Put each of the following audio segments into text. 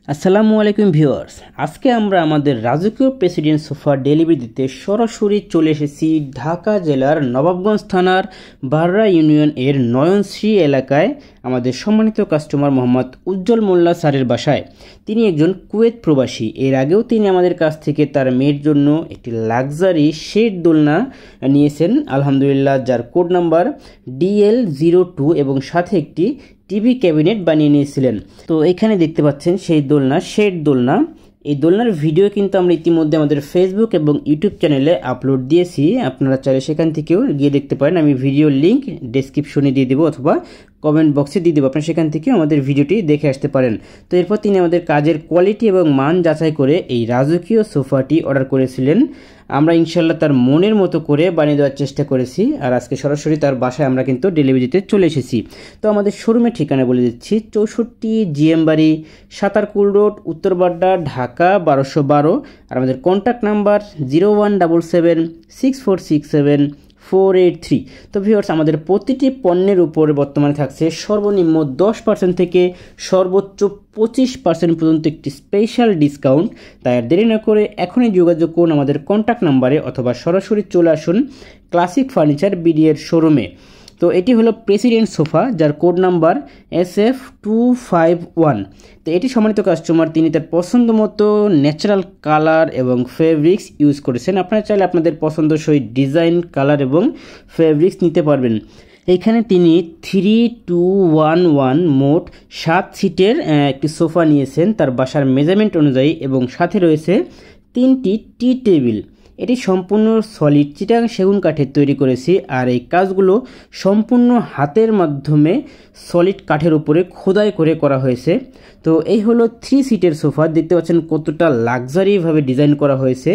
আসসালামু আলাইকুম ভিউয়ার্স, আজকে আমরা আমাদের রাজকীয় প্রেসিডেন্ট সোফা ডেলিভারি দিতে সরাসরি চলে এসেছি ঢাকা জেলার নবাবগঞ্জ থানার বাররা ইউনিয়ন এর নয়নশ্রী এলাকায় আমাদের সম্মানিত কাস্টমার মোহাম্মদ উজ্জ্বল মোল্লা স্যারের বাসায়। তিনি একজন কুয়েত প্রবাসী। এর আগেও তিনি আমাদের কাছ থেকে তার মেয়ের জন্য একটি লাক্সারি শেড দোলনা নিয়েছেন আলহামদুলিল্লাহ, যার কোড নাম্বার DL02 এবং সাথে একটি টিভি ক্যাবিনেট বানিয়ে নিয়েছিলেন। তো এখানে দেখতে পাচ্ছেন সেই দোলনা, শেড দোলনা। এই দোলনার ভিডিও কিন্তু আমরা ইতিমধ্যে আমাদের ফেসবুক এবং ইউটিউব চ্যানেলে আপলোড দিয়েছি, আপনারা চাইলে সেখান থেকেও গিয়ে দেখতে পারেন। আমি ভিডিও লিঙ্ক ডেসক্রিপশনে দিয়ে দেবো অথবা কমেন্ট বক্সে দিয়ে দেবো, আপনারা সেখান থেকেও আমাদের ভিডিওটি দেখে আসতে পারেন। তো এরপর তিনি আমাদের কাজের কোয়ালিটি এবং মান যাচাই করে এই রাজকীয় সোফাটি অর্ডার করেছিলেন। আমরা ইনশাল্লাহ তার মনের মতো করে বানিয়ে দেওয়ার চেষ্টা করেছি, আর আজকে সরাসরি তার বাসায় আমরা কিন্তু ডেলিভারি দিতে চলে এসেছি। তো আমাদের শোরুমের ঠিকানা বলে দিচ্ছি, 64 GM বাড়ি, সাতারকুল রোড, উত্তরবাড্ডা, ঢাকা 1212। আর আমাদের কন্ট্যাক্ট নাম্বার 017767467 তো ভিউয়ার্স, আমাদের প্রতিটি পণ্যের উপরে বর্তমানে থাকছে সর্বনিম্ন 10% থেকে সর্বোচ্চ 25% পর্যন্ত একটি স্পেশাল ডিসকাউন্ট। তাই আর দেরি না করে এখনই যোগাযোগ করুন আমাদের কন্ট্যাক্ট নাম্বারে অথবা সরাসরি চলে আসুন ক্লাসিক ফার্নিচার BD এর শোরুমে। তো এটি হলো প্রেসিডেন্ট সোফা, যার কোড নাম্বার SF251। তো এটি সম্মানিত কাস্টমার তিনি তার পছন্দ মতো ন্যাচারাল কালার এবং ফেব্রিক্স ইউজ করেছেন। আপনারা চাইলে আপনাদের পছন্দসই ডিজাইন, কালার এবং ফেব্রিক্স নিতে পারবেন। এইখানে তিনি 3211 মোট 7 সিটের একটি সোফা নিয়েছেন তার বাসার মেজারমেন্ট অনুযায়ী, এবং সাথে রয়েছে 3টি টি টেবিল। এটি সম্পূর্ণ সলিড চিটাগাং সেগুন কাঠের তৈরি করেছি, আর এই কাজগুলো সম্পূর্ণ হাতের মাধ্যমে সলিড কাঠের উপরে খোদাই করে করা হয়েছে। তো এই হলো 3 সিটের সোফা, দেখতে পাচ্ছেন কতটা লাক্সারিভাবে ডিজাইন করা হয়েছে।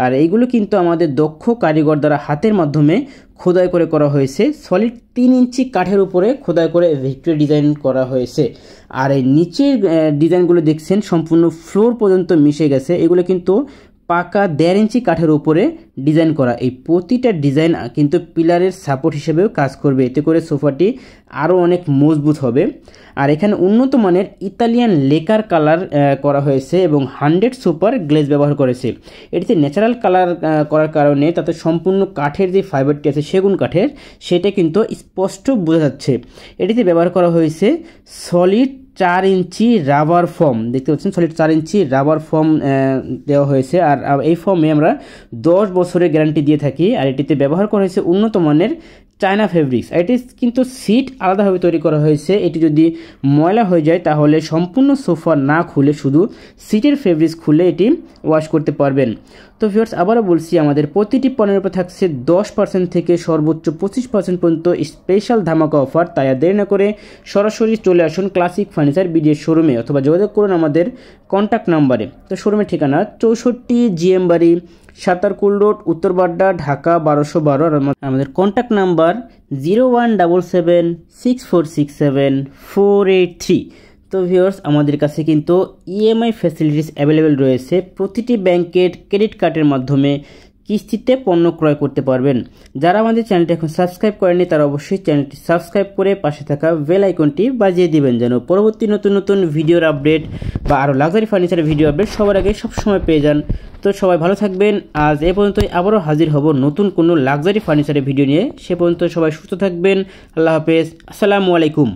আর এইগুলো কিন্তু আমাদের দক্ষ কারিগর দ্বারা হাতের মাধ্যমে খোদাই করে করা হয়েছে। সলিড 3 ইঞ্চি কাঠের উপরে খোদাই করে ভিক্টোরিয়া ডিজাইন করা হয়েছে। আর এই নিচের ডিজাইনগুলো দেখছেন সম্পূর্ণ ফ্লোর পর্যন্ত মিশে গেছে। এগুলো কিন্তু পাকা 1.5 ইঞ্চি কাঠের উপরে ডিজাইন করা। এই প্রতিটা ডিজাইন কিন্তু পিলারের সাপোর্ট হিসেবেও কাজ করবে, এতে করে সোফাটি আরও অনেক মজবুত হবে। আর এখানে উন্নত মানের ইতালিয়ান লেকার কালার করা হয়েছে এবং 100 সুপার গ্লেজ ব্যবহার করেছে। এটিতে ন্যাচারাল কালার করার কারণে তাতে সম্পূর্ণ কাঠের যে ফাইবারটি আছে সেগুন কাঠের, সেটা কিন্তু স্পষ্ট বোঝা যাচ্ছে। এটিতে ব্যবহার করা হয়েছে সলিড 4 ইঞ্চি রাবার ফর্ম, দেখতে পাচ্ছেন সলিড 4 ইঞ্চি রাবার ফর্ম দেওয়া হয়েছে। আর এই ফর্মে আমরা 10 বছরের গ্যারান্টি দিয়ে থাকি। আর এটিতে ব্যবহার করা হয়েছে উন্নত মানের চায়না ফেব্রিক্স। এটি কিন্তু সিট আলাদাভাবে তৈরি করা হয়েছে। এটি যদি ময়লা হয়ে যায় তাহলে সম্পূর্ণ সোফা না খুলে শুধু সিটের ফেব্রিক্স খুলে এটি ওয়াশ করতে পারবেন। তো ভিউয়ার্স, আবারও বলছি, আমাদের প্রতিটি পণ্যের উপর থাকছে 10% থেকে সর্বোচ্চ 25% পর্যন্ত স্পেশাল ধামাকা অফার। তাই আর দেরি না করে সরাসরি চলে আসুন ক্লাসিক ফার্নিচার BD এর শোরুমে অথবা যোগাযোগ করুন আমাদের কন্ট্যাক্ট নাম্বারে। তো শোরুমের ঠিকানা 64 GM বাড়ি, সাতারকুল রোড, উত্তরবাড্ডা, ঢাকা 1212। আর আমাদের কন্ট্যাক্ট নাম্বার 01776467483। তো ভিউয়ার্স, আমাদের কাছে কিন্তু EMI ফ্যাসিলিটিস অ্যাভেলেবেল রয়েছে। প্রতিটি ব্যাংকের ক্রেডিট কার্ডের মাধ্যমে কিস্তিতে পণ্য ক্রয় করতে পারবেন। যারা আমাদের চ্যানেলটি এখন সাবস্ক্রাইব করেনি তারা অবশ্যই চ্যানেলটি সাবস্ক্রাইব করে পাশে থাকা বেল আইকনটি বাজিয়ে দিবেন, যেন পরবর্তী নতুন নতুন ভিডিওর আপডেট বা আরও লাক্সারি ফার্নিচারের ভিডিও আপডেট সবার আগে সবসময় পেয়ে যান। তো সবাই ভালো থাকবেন। আজ এ পর্যন্তই, আবারও হাজির হব নতুন কোনো লাক্সারি ফার্নিচারের ভিডিও নিয়ে। সে পর্যন্ত সবাই সুস্থ থাকবেন। আল্লাহ হাফেজ, আসসালামু আলাইকুম।